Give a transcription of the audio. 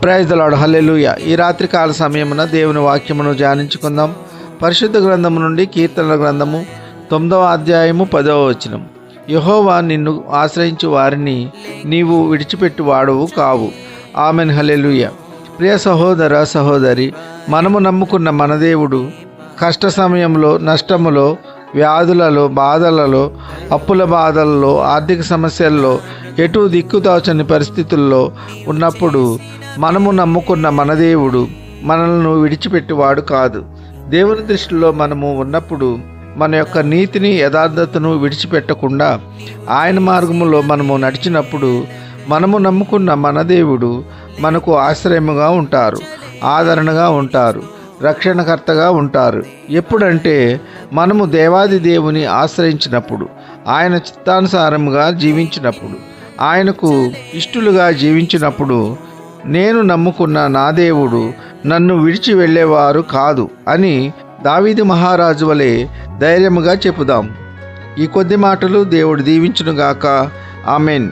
Praise the lord. హల్లెలూయా. ఈ రాత్రి కాల సమయమున దేవుని వాక్యమును ధ్యానించుకుందాం. పరిశుద్ధ గ్రంథము నుండి కీర్తనల గ్రంథము 9వ అధ్యాయము 10వ వచనం. యెహోవా నిన్ను ఆశ్రయించు వారిని నీవు విడిచిపెట్టు వాడవు కావు. ఆమెన్. హల్లెలూయా. ప్రియ సహోదర సహోదరి, మనము నమ్ముకున్న మన దేవుడు కష్ట సమయంలో, నష్టములో, వ్యాధులలో, బాధలలో, అప్పుల బాధలలో, ఆర్థిక సమస్యల్లో, ఎటు దిక్కుతోచని పరిస్థితుల్లో ఉన్నప్పుడు మనము నమ్ముకున్న మన దేవుడు మనల్ని విడిచిపెట్టేవాడు కాదు. దేవుని దృష్టిలో మనము ఉన్నప్పుడు మన యొక్క నీతిని, యథార్థతను విడిచిపెట్టకుండా ఆయన మార్గములో మనము నడిచినప్పుడు మనము నమ్ముకున్న మన దేవుడు మనకు ఆశ్రయముగా ఉంటారు, ఆదరణగా ఉంటారు, రక్షణకర్తగా ఉంటారు. ఎప్పుడంటే మనము దేవాది దేవుని ఆశ్రయించినప్పుడు, ఆయన చిత్తానుసారముగా జీవించినప్పుడు, ఆయనకు ఇష్టలుగా జీవించినప్పుడు, నేను నమ్ముకున్న నా దేవుడు నన్ను విడిచి వెళ్ళేవారు కాదు అని దావీదు మహారాజు వలె ధైర్యముగా చెప్పుదాం. ఈ కొద్ది మాటలు దేవుడు దీవించునుగాక. ఆమెన్.